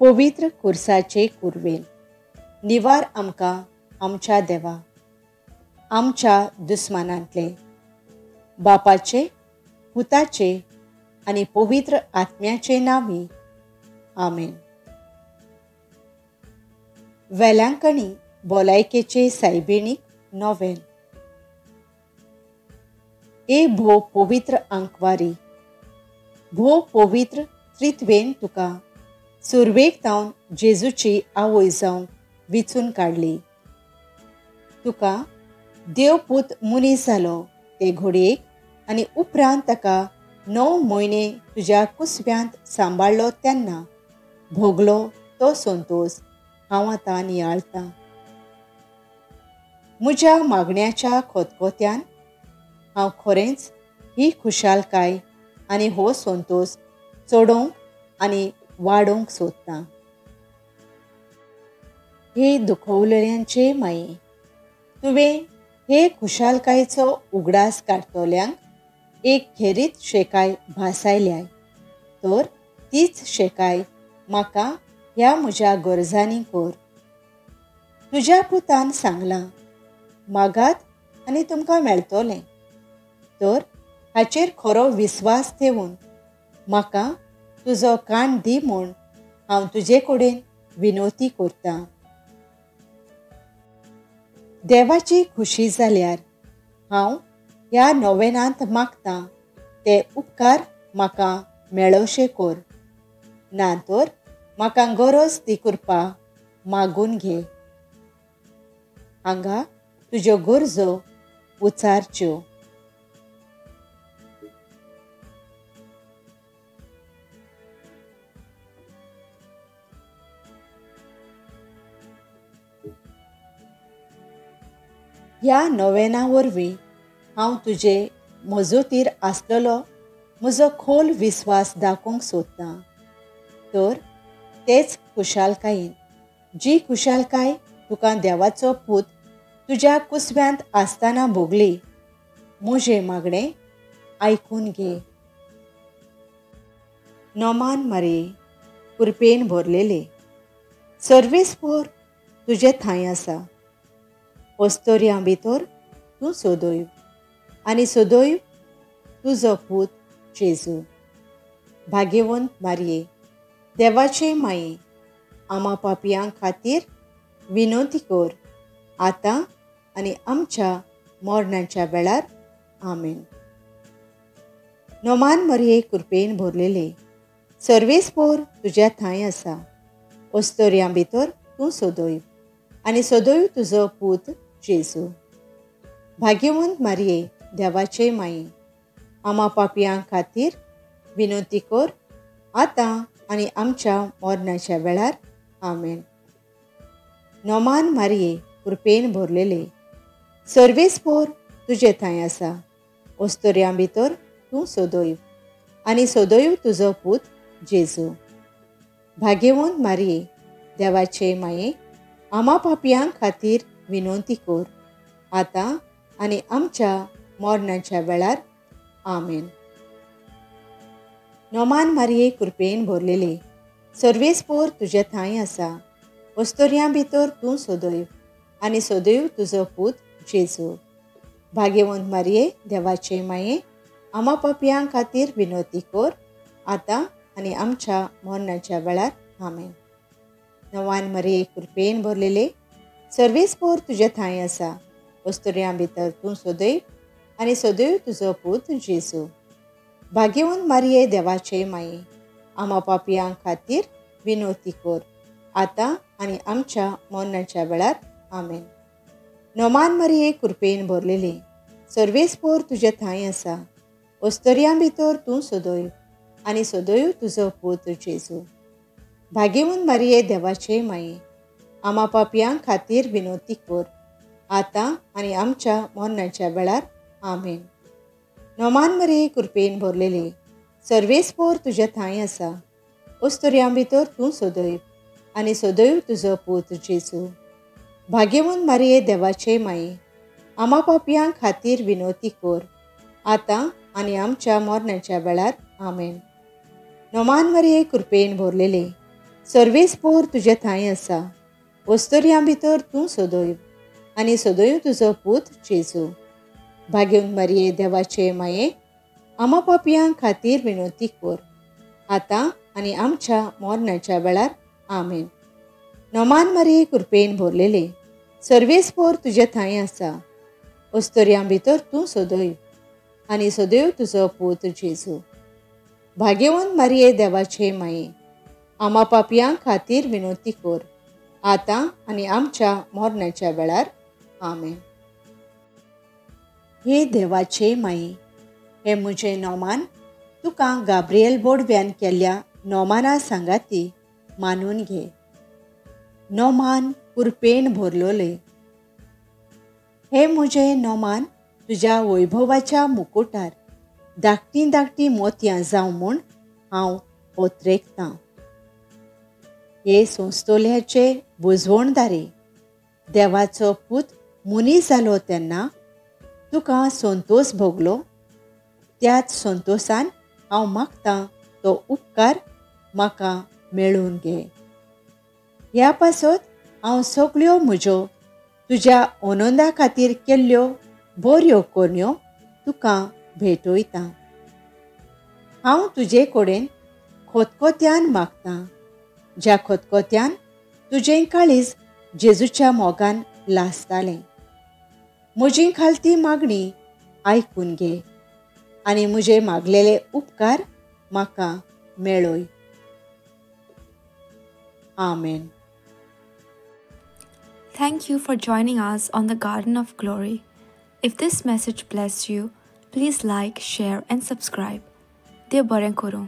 पवित्र खुर्साचे कुरवेल, निवार आमकां आमच्या देवा, आमच्या दुस्मानांतले, बापाचे, पुताचे आनी पवित्र आत्म्याचे नांवी. आमेन. वेलांकणी भलायकेचे सायबिणीक नोवेल. ए भोव पवित्र आंकवारी, भोव पवित्र त्रित्वेन तुका सुरवेक तावन जेजूची आवय जावंक विचून काडली. तुका देवपूत मनीस जालो ते घडयेक आनी उपरांत ताका 9 म्हयने तुज्या कुसव्यांत सांबाळ्ळो तेन्ना भोगलो तो संतोश हांव आतां नियाळटां. म्हज्या मागण्याच्या खोतखोत्यान हांव खरेंच ही खुशालकाय आनी हो संतोश चडोवंक आनी वाडोवंक सोदतां. हे दुखवलेल्यांचे माये, तुवें हे खुशालकायेचो उगडास काडटल्यांक एक खेरीत शेकाय भासायल्याय, तर तीच शेकाय म्हाका ह्या म्हज्या गरजांनी कर. तुज्या पुतान सांगलां, मागात आनी तुमकां मेळटलें. तर हाचेर खरो विस्वास ठेवून म्हाका तुजो काण दी म्हूण हांव तुजे कडेन विनोती करतां. देवाची खुशी जाल्यार हांव ह्या नोवेनांत मागतां ते उपकार म्हाका मेळोशे कर. ना तर म्हाका गरज ती कृपा मागून घे. हांगा तुज्यो गरजो उचारच्यो. ह्या नोवेना वरवीं हांव तुजे मजतीर आसलेलो म्हजो खोल विस्वास दाखोवंक सोदतां. तर तेच खुशालकायेन, जी खुशालकाय तुका देवाचो पूत तुज्या कुसव्यांत आसतना भोगली, म्हजें मागणें आयकून घे. नोमान मारये, कृपेन भरलेले, सर्वेस्पर तुजे थंय आसा. ओस्तोऱ्यां भितर तूं सदैव, आनी सदैव तुजो पूत जेजू. भाग्यवंत मारये, देवाचे माये, आमा पापयां खातीर विनोती कर, आतां आनी आमच्या मरणाच्या वेळार. आमेन. नोमान मारये, कृपेन भरलेले, सर्वेस्पर तुज्या थंय आसा. ओस्तोऱ्यां भितर तूं सदैव, आनी सदैव तुजो पूत जेजू. भाग्यवंत मारये, देवाचे माये, आमा पापयां खातीर विनोती कर, आतां आनी आमच्या मरणाच्या वेळार. आमेन. नोमान मारये, कृपेन भरलेले, सर्वेस्पर तुजे थंय आसा. ओस्तोऱ्यां भितर तूं सदैव, आनी सदैव तुजो पूत जेजू. भाग्यवंत मारये, देवाचे माये, आमा पापयां खातीर विनोती कर, आतां आनी आमच्या मरणाच्या वेळार. आमेन. नोमान मारये, कृपेन भरलेले, सर्वेस्पर तुजे थंय आसा. ओस्तोऱ्यां भितर तूं सदैव, आनी सदैव तुजो पूत जेजू. भाग्यवंत मारये, देवाचे माये, आमा पापयां खातीर विनोती कर, आतां आनी आमच्या मरणाच्या वेळार. आमेन. नोमान मारये, कृपेन भरलेले, सर्वेस्पर तुजे थंय आसा. ओस्तोऱ्यां भितर तूं सदैव, आनी सदैव तुजो पूत जेजू. भाग्यवंत मारये, देवाचे माये, आमा पापयां खातीर विनोती कर, आतां आनी आमच्या मरणाच्या वेळार. आमेन. नोमान मारये, कृपेन भरलेले, सर्वेस्पर तुजे थंय आसा. ओस्तोऱ्यां भितर तूं सदैव, आनी सदैव तुजो पूत जेजू. भाग्यवंत मारये, देवाचे माये, आमा पापयां खातीर विनोती कर, आतां आनी आमच्या मरणाच्या वेळार. आमेन. नोमान मारये, कृपेन भरलेले, सर्वेस्पर तुजे थंय आसा. ओस्तोऱ्यां भितर तूं सदैव, आनी सदैव तुजो पूत जेजू. भाग्यवंत मारये, देवाचे माये, आमा पापयां खातीर विनोती कर, आतां आनी आमच्या मरणाच्या वेळार. आमेन. नोमान मारये, कृपेन भरलेले, सर्वेस्पोर तुजे थंय आसा. वस्तोरयां भितर तूं सदैव आनी सदैव तुजो पूत जेजू. भाग्यवंत मारये देवाचे माये, आमा पापयां खातीर विनवती कर, आतां आनी आमच्या मरणाच्या वेळार. आमेन. नोमान मारये कृपेन भरलेले, सर्वेस्पोर तुजे थंय आसा. वस्तोरयां भितर तूं सदैव आनी सदैव तुजो पूत जेजू. भाग्यवंत मारये देवाचे माये, आमा पापयां खातीर विनवती कर, आतां आनी आमच्या मरणाच्या वेळार. आमेन. हे देवाचे माये, हे म्हजें नोमान तुका गाब्रिएल बोडव्यान केल्ल्या नोमाना सांगाती मानून घे. नोमान कृपेन भरलोले. हे म्हजें नोमान तुज्या वैभवाच्या मुकुटार धाकटीं धाकटीं मोतयां जावं म्हूण हांव ओतरेकतां. हे संस्थोल्याचे बुजवणदारे, देवाचो पूत मनीस जालो तेन्ना तुका संतोश भोगलो. त्याच संतोशान हांव मागतां तो उपकार म्हाका मेळून घे. ह्या पासत हांव सगळ्यो म्हज्यो तुज्या आनंदा खातीर केल्ल्यो बऱ्यो कोरण्यो तुका भेटयतां. हांव तुजे कडेन खोतखोत्यान मागतां, ज्या खोतखोत्यान तुजें काळीज जेजूच्या मोगान लासतालें. म्हजी खालती मागणी आयकून घे आनी म्हजे मागलेले उपकार म्हाका मेळय. आमेन. Thank you for joining us on the Garden of Glory. If this message blessed you, please like, share, and subscribe. Dev Baren Koro.